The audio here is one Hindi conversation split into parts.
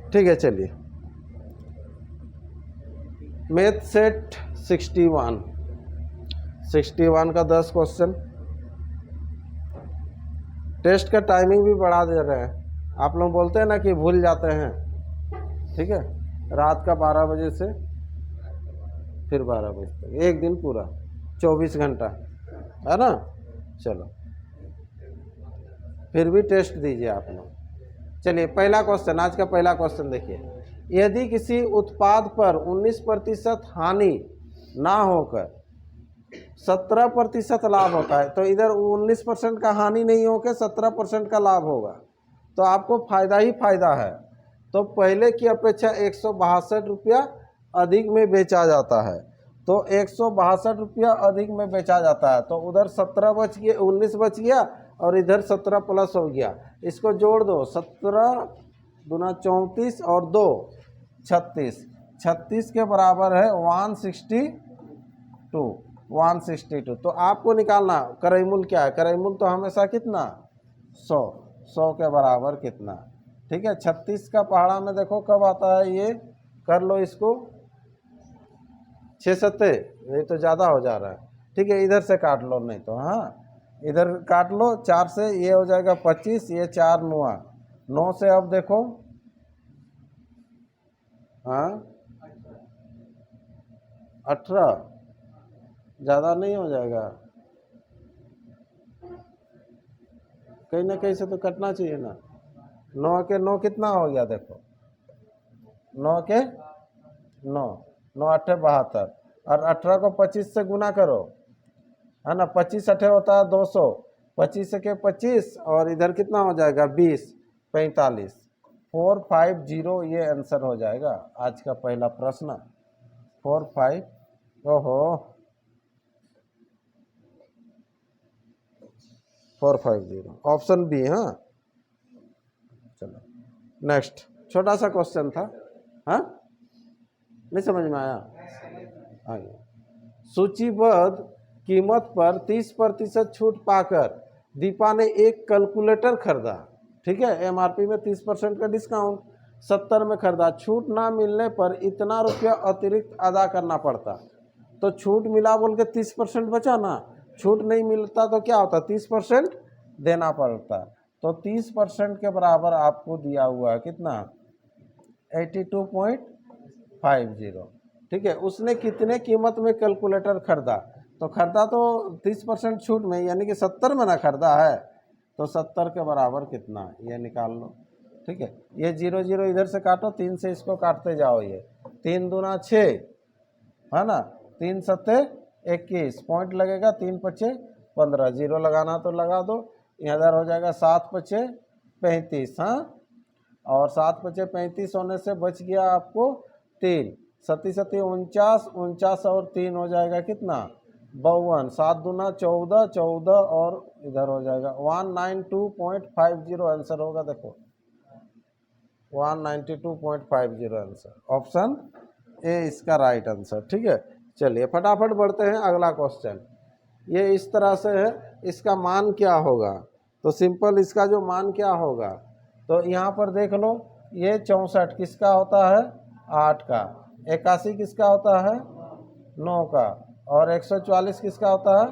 ठीक है, चलिए मैथ सेट 61 का 10 क्वेश्चन। टेस्ट का टाइमिंग भी बढ़ा दे रहे हैं। आप लोग बोलते हैं ना कि भूल जाते हैं, ठीक है। रात का 12 बजे से फिर 12 बजे तक, एक दिन पूरा 24 घंटा, है ना। चलो फिर भी टेस्ट दीजिए आप लोग। चलिए पहला क्वेश्चन, आज का पहला क्वेश्चन देखिए। यदि किसी उत्पाद पर 19% हानि ना होकर 17% लाभ होता है, तो इधर 19% का हानि नहीं होकर 17% का लाभ होगा, तो आपको फायदा ही फायदा है। तो पहले की अपेक्षा 162 रुपया अधिक में बेचा जाता है, तो 162 रुपया अधिक में बेचा जाता है, तो उधर 17 बच गया, 19 बच गया और इधर 17 प्लस हो गया। इसको जोड़ दो, 17 दूना 34 और 2 36, 36 के बराबर है 162। तो आपको निकालना करईमुल क्या है। करईमुल तो हमेशा कितना 100 के बराबर कितना, ठीक है। 36 का पहाड़ा में देखो कब आता है, ये कर लो इसको 6 सत्ते, ये तो ज़्यादा हो जा रहा है, ठीक है। इधर से काट लो, नहीं तो हाँ इधर काट लो, 4 से ये हो जाएगा 25, ये 4 9 9 से अब देखो, हाँ 18, ज़्यादा नहीं हो जाएगा, कहीं ना कहीं से तो कटना चाहिए ना। 9 के 9 कितना हो गया, देखो 9 के 9, 9 8 72, और 18 को 25 से गुना करो, है ना। 25 8 होता है 200, 25 के 25 और इधर कितना हो जाएगा 20, 45, 450 ये आंसर हो जाएगा आज का पहला प्रश्न। 45, ओहो 450, ऑप्शन बी। हाँ चलो नेक्स्ट, छोटा सा क्वेश्चन था, हाँ नहीं समझ में आया। आगे, सूचीबद्ध कीमत पर 30% छूट पाकर दीपा ने एक कैलकुलेटर खरीदा, ठीक है। एमआरपी में 30% का डिस्काउंट, 70 में खरीदा। छूट ना मिलने पर इतना रुपया अतिरिक्त अदा करना पड़ता। तो छूट मिला बोल के 30% बचा ना, छूट नहीं मिलता तो क्या होता, 30% देना पड़ता। तो 30% के बराबर आपको दिया हुआ है कितना, 82.50, ठीक है। उसने कितने कीमत में कैलकुलेटर खरीदा, तो खरीदा तो 30% छूट में, यानी कि 70 में ना खरीदा है, तो 70 के बराबर कितना, ये निकाल लो, ठीक है। ये 0 0 इधर से काटो, 3 से इसको काटते जाओ, ये 3 दूना 6, है ना, 3 सत्ते 21, पॉइंट लगेगा, 3 पचे 15, 0 लगाना तो लगा दो, इधर हो जाएगा 7 पचे 35, हाँ, और 7 पचे 35 होने से बच गया आपको 3, 7 7 49, 49 और 3 हो जाएगा कितना 52, 7 दूना 14, 14 और इधर हो जाएगा 192.50 आंसर होगा। देखो 192.50 आंसर, ऑप्शन ए इसका राइट आंसर, ठीक है। चलिए फटाफट बढ़ते हैं, अगला क्वेश्चन ये इस तरह से है। इसका मान क्या होगा, तो सिंपल इसका जो मान क्या होगा, तो यहाँ पर देख लो, ये 64 किसका होता है 8 का, 81 किसका होता है 9 का, और 144 किसका होता है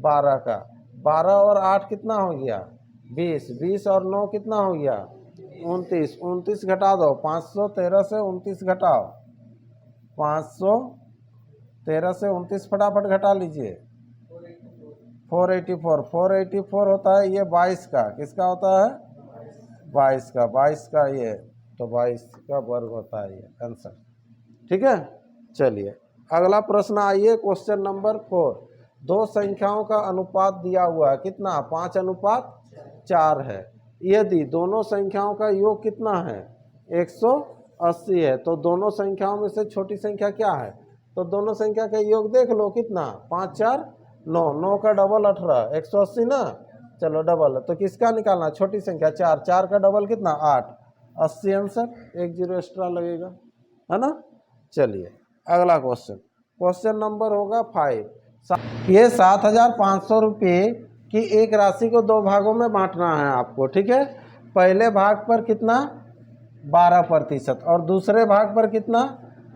12 का। 12 और 8 कितना हो गया 20, 20 और 9 कितना हो गया 29, 29 घटा दो, 513 से 29 घटाओ, 513 से 29 फटाफट घटा लीजिए, 484, 484 होता है ये 22 का, किसका होता है 22 का, 22 का ये, तो 22 का वर्ग होता है ये आंसर, ठीक है। चलिए अगला प्रश्न आइए, क्वेश्चन नंबर 4। दो संख्याओं का अनुपात दिया हुआ है कितना 5:4 है। यदि दोनों संख्याओं का योग कितना है 180 है, तो दोनों संख्याओं में से छोटी संख्या क्या है, तो दोनों संख्या का योग देख लो कितना 5 4 9, 9 का डबल 18, 180 ना, चलो डबल, तो किसका निकालना छोटी संख्या 4, 4 का डबल कितना 8, 80 आंसर, 1 0 एक्स्ट्रा लगेगा, है ना। चलिए अगला क्वेश्चन, क्वेश्चन नंबर होगा 5। ये 7,500 रुपये की एक राशि को 2 भागों में बांटना है आपको, ठीक है। पहले भाग पर कितना 12% और दूसरे भाग पर कितना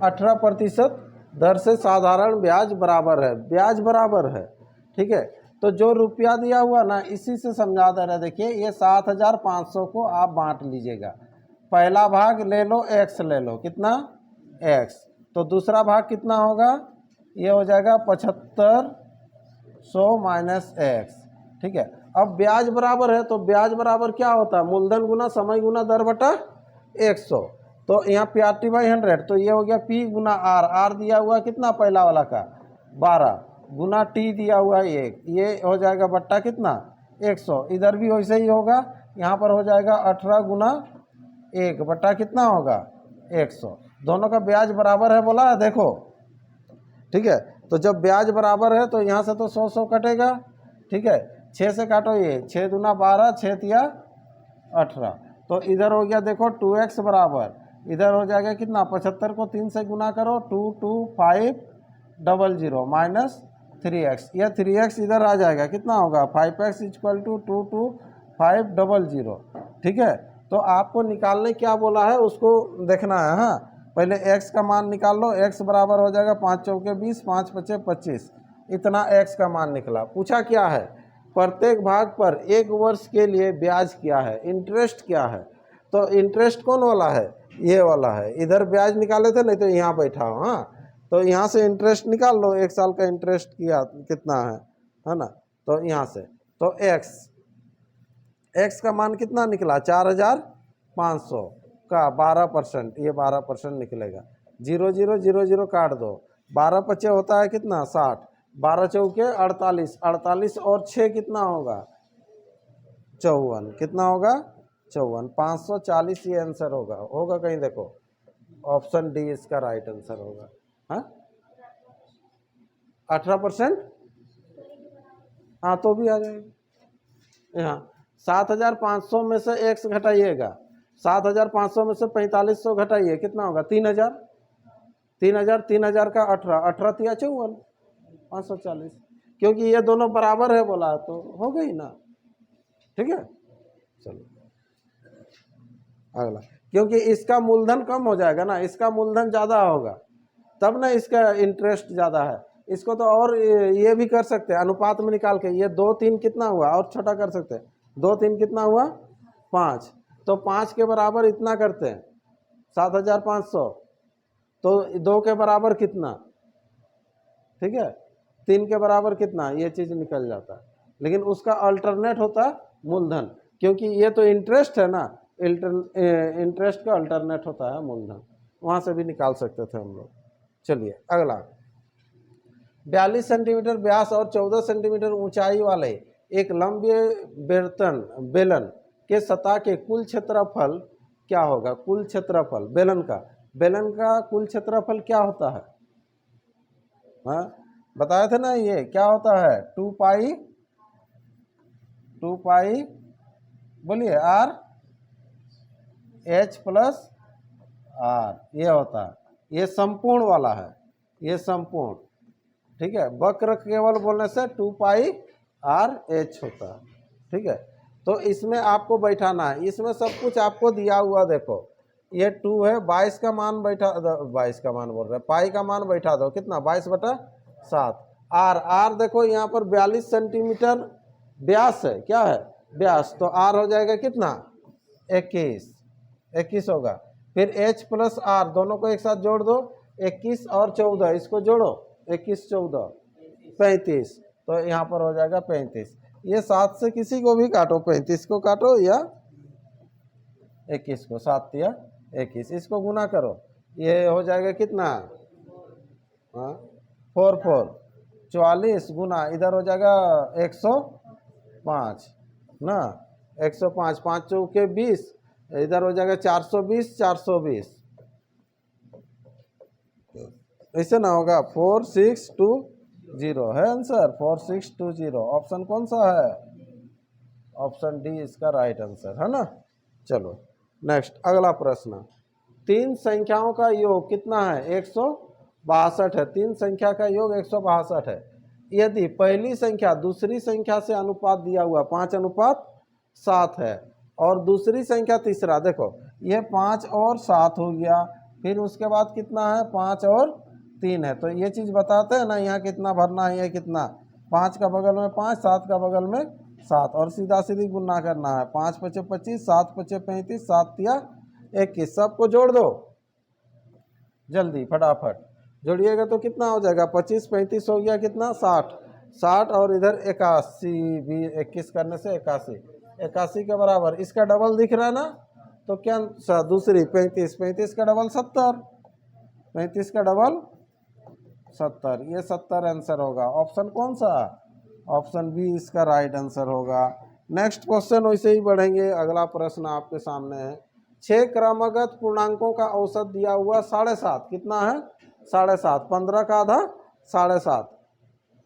18% दर से साधारण ब्याज बराबर है, ब्याज बराबर है। ठीक है, तो जो रुपया दिया हुआ ना इसी से समझा दे रहा है। देखिए ये 7,500 को आप बांट लीजिएगा, पहला भाग ले लो x ले लो, कितना x, तो दूसरा भाग कितना होगा, ये हो जाएगा 7500 माइनस x। ठीक है, अब ब्याज बराबर है तो ब्याज बराबर क्या होता है, मूलधन गुना समय गुना दर बटा 100। तो यहाँ PRT/100, तो ये हो गया P गुना R दिया हुआ कितना पहला वाला का 12 गुना T दिया हुआ 1, ये हो जाएगा बट्टा कितना 100। इधर भी वैसे ही होगा, यहाँ पर हो जाएगा 18 गुना 1 बट्टा कितना होगा 100। दोनों का ब्याज बराबर है बोला है, देखो। ठीक है, तो जब ब्याज बराबर है तो यहाँ से तो 100 कटेगा। ठीक है, 6 से काटो, ये 6 दूना 12, 6 तिया 18, तो इधर हो गया देखो 2x बराबर, इधर हो जाएगा कितना 75 को 3 से गुना करो 22500 माइनस 3x, यह 3x इधर आ जाएगा, कितना होगा 5x इक्वल टू 22500। ठीक है, तो आपको निकालने क्या बोला है उसको देखना है। हाँ, पहले x का मान निकाल लो, x बराबर हो जाएगा 5 चौके 20, 5 पचे 25, इतना x का मान निकला। पूछा क्या है, प्रत्येक भाग पर 1 वर्ष के लिए ब्याज क्या है, इंटरेस्ट क्या है। तो इंटरेस्ट कौन वाला है, ये वाला है। इधर ब्याज निकाले थे, नहीं तो यहाँ बैठा हो। हाँ, तो यहाँ से इंटरेस्ट निकाल लो, 1 साल का इंटरेस्ट किया कितना है ना, तो यहाँ से तो x का मान कितना निकला 4,500 का 12%, ये 12% निकलेगा। 0 0 0 0 काट दो, 12 पचे होता है कितना 60, 12 चौके 48, 48 और 6 कितना होगा 54, कितना होगा 54, 540 ये आंसर होगा कहीं देखो, ऑप्शन डी इसका राइट आंसर होगा। हाँ 18%, हाँ तो भी आ जाएगा। यहाँ 7,500 में से x घटाइएगा, 7,500 में से 4500 घटाइए, कितना होगा 3,000, 3,000 का 18 तिया 54, 540, क्योंकि ये दोनों बराबर है बोला तो हो गई ना। ठीक है, चलो अगला, क्योंकि इसका मूलधन कम हो जाएगा ना, इसका मूलधन ज़्यादा होगा तब ना इसका इंटरेस्ट ज़्यादा है। इसको तो और ये भी कर सकते हैं अनुपात में निकाल के, ये 2 3 कितना हुआ और छोटा कर सकते हैं, 2 3 कितना हुआ 5, तो 5 के बराबर इतना करते हैं 7,500, तो 2 के बराबर कितना, ठीक है 3 के बराबर कितना, ये चीज़ निकल जाता है। लेकिन उसका अल्टरनेट होता है मूलधन, क्योंकि ये तो इंटरेस्ट है ना, इंटरेस्ट का अल्टरनेट होता है मूलधन, वहाँ से भी निकाल सकते थे हम लोग। चलिए अगला, 42 सेंटीमीटर व्यास और 14 सेंटीमीटर ऊंचाई वाले एक लंबे बेलन के सतह के कुल क्षेत्रफल क्या होगा, कुल क्षेत्रफल बेलन का कुल क्षेत्रफल क्या होता है। हाँ बताया था ना, ये क्या होता है 2 पाई बोलिए r h प्लस r, ये होता है, ये संपूर्ण वाला है, ये संपूर्ण। ठीक है, वक्र केवल बोलने से 2 पाई r h होता है। ठीक है, तो इसमें आपको बैठाना है, इसमें सब कुछ आपको दिया हुआ, देखो ये 2 है, 22 का मान बैठा, 22 का मान बोल रहे हैं, पाई का मान बैठा दो, कितना 22/7। r देखो यहाँ पर 42 सेंटीमीटर व्यास है, क्या है व्यास, तो r हो जाएगा कितना 21 होगा। फिर h प्लस r दोनों को एक साथ जोड़ दो, 21 और 14 इसको जोड़ो, 21 14 35, तो यहाँ पर हो जाएगा 35। ये 7 से किसी को भी काटो, 35 को काटो या 21 को, 7 या 21, इसको गुना करो, ये हो जाएगा कितना 4 44 गुना, इधर हो जाएगा 105 ना, 105, 5 चौके 20, इधर हो जाएगा 420 ऐसे ना होगा, 4620 है आंसर, 4620। ऑप्शन कौन सा है, ऑप्शन डी इसका राइट आंसर है ना। चलो नेक्स्ट अगला प्रश्न, 3 संख्याओं का योग कितना है 162 है, 3 संख्या का योग 162 है। यदि पहली संख्या दूसरी संख्या से अनुपात दिया हुआ 5:7 है और दूसरी संख्या तीसरा, देखो ये 5 और 7 हो गया, फिर उसके बाद कितना है 5 और 3 है। तो ये चीज़ बताते हैं ना यहाँ कितना भरना है, ये कितना 5 का बगल में 5, 7 का बगल में 7 और सीधा सीधी गुना करना है। 5 पचे 25, 7 पचे 35, 7 तिया 21, सबको जोड़ दो जल्दी फटाफट जोड़िएगा तो कितना हो जाएगा 25 35 हो गया कितना 60, 60 और इधर 81 भी 21 करने से 81, 81 के बराबर। इसका डबल दिख रहा है ना, तो क्या दूसरी 35, 35 का डबल 70, 35 का डबल 70, ये 70 आंसर होगा। ऑप्शन कौन सा, ऑप्शन बी इसका राइट आंसर होगा। नेक्स्ट क्वेश्चन वैसे ही बढ़ेंगे। अगला प्रश्न आपके सामने है, 6 क्रमागत पूर्णांकों का औसत दिया हुआ 7.5, कितना है 7.5, 15 का आधा 7.5,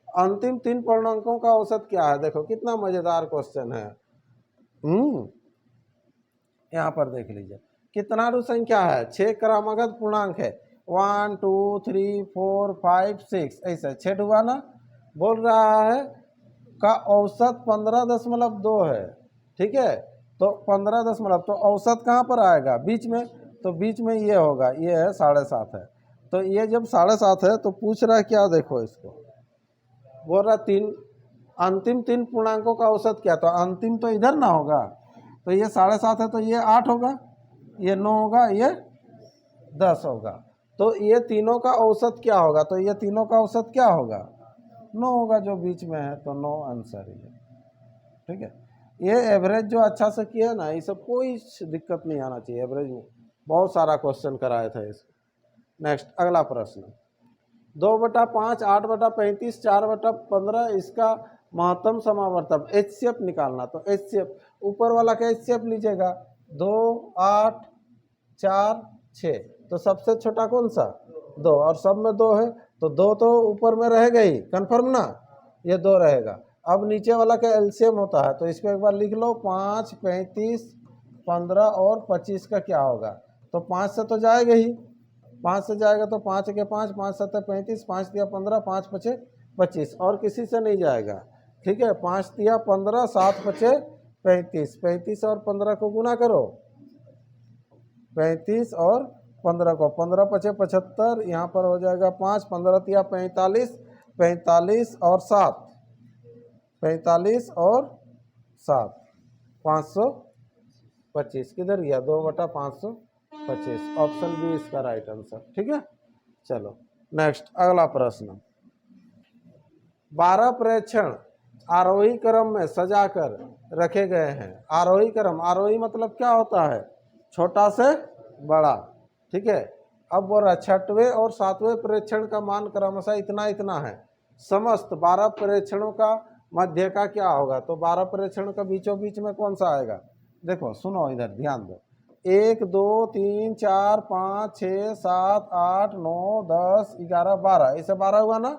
अंतिम 3 पूर्णांकों का औसत क्या है। देखो कितना मजेदार क्वेश्चन है। यहाँ पर देख लीजिए कितना संख्या है, 6 क्रमागत पूर्णांक है, 1 2 3 4 5 6 ऐसा 6 हुआ ना। बोल रहा है का औसत 15.2 है, ठीक है। तो 15 तो औसत कहाँ पर आएगा बीच में, तो बीच में ये होगा, ये है 7.5 है। तो ये जब 7.5 है तो पूछ रहा है क्या, देखो इसको बोल रहा 3 अंतिम 3 पूर्णांकों का औसत क्या, तो अंतिम तो इधर ना होगा, तो ये 7.5 है तो ये 8 होगा, ये 9 होगा, ये 10 होगा। तो ये तीनों का औसत क्या होगा, तो ये तीनों का औसत क्या होगा 9 होगा, जो बीच में है, तो 9 आंसर है, ठीक है। ये एवरेज जो अच्छा से किया ना, ये सब कोई दिक्कत नहीं आना चाहिए, एवरेज में बहुत सारा क्वेश्चन कराया था इसको। नेक्स्ट अगला प्रश्न, 2/5, 8/35, 4/15, इसका महत्तम समावर्तक HCF निकालना। तो HCF ऊपर वाला का HCF लीजिएगा, 2 8 4 6, तो सबसे छोटा कौन सा 2, और सब में 2 है, तो 2 तो ऊपर में रहेगा ही कंफर्म ना, ये 2 रहेगा। अब नीचे वाला का एलसीएम होता है, तो इसको एक बार लिख लो, 5 35 15 और 25 का क्या होगा, तो 5 से तो जाएगा ही, 5 से जाएगा तो 5 के 5, 5 7 35, 5 तिया 15, 5 पचे 25, और किसी से नहीं जाएगा, ठीक है। 5 तिया 15, 7 पचे 35, 35 और 15 को गुना करो, 35 और 15 को, 15 पचे 75, यहाँ पर हो जाएगा 5, 15 तिया 45, 45 और 7, 45 और 7, 525, किधर गया 2/525, ऑप्शन बी इसका राइट आंसर, ठीक है। चलो नेक्स्ट अगला प्रश्न, 12 प्रेक्षण आरोही क्रम में सजाकर रखे गए हैं। आरोही क्रम, आरोही मतलब क्या होता है, छोटा से बड़ा, ठीक है। अब बोल रहा 6वें और 7वें प्रेक्षण का मान क्रमशः इतना इतना है, समस्त 12 प्रेक्षणों का मध्य का क्या होगा, तो 12 प्रेक्षण का बीचों बीच में कौन सा आएगा। देखो सुनो इधर ध्यान दो, 1 2 3 4 5 6 7 8 9 10 11 12, इसे 12 हुआ ना,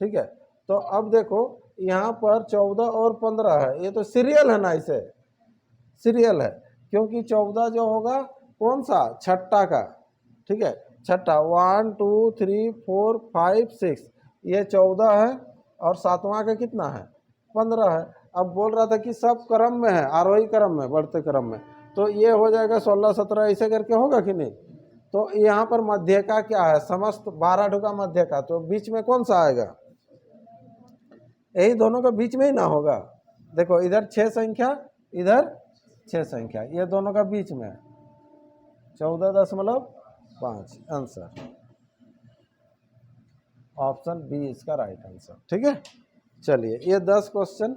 ठीक है। तो अब देखो यहाँ पर 14 और 15 है, ये तो सीरियल है ना, इसे सीरियल है, क्योंकि 14 जो होगा कौन सा छठा का, ठीक है, छठा 1 2 3 4 5 6, ये 14 है, और 7वां का कितना है 15 है। अब बोल रहा था कि सब क्रम में है, आरोही क्रम में, बढ़ते क्रम में, तो ये हो जाएगा 16 17, ऐसे करके होगा कि नहीं। तो यहाँ पर मध्य का क्या है, समस्त 12 ढुका मध्य का, तो बीच में कौन सा आएगा, यही दोनों के बीच में ही ना होगा। देखो इधर 6 संख्या, इधर 6 संख्या, ये दोनों का बीच में 14.5 आंसर, ऑप्शन बी इसका राइट आंसर, ठीक है। चलिए ये 10 क्वेश्चन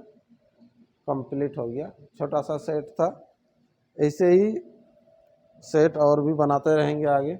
कंप्लीट हो गया, छोटा सा सेट था, ऐसे ही सेट और भी बनाते रहेंगे आगे।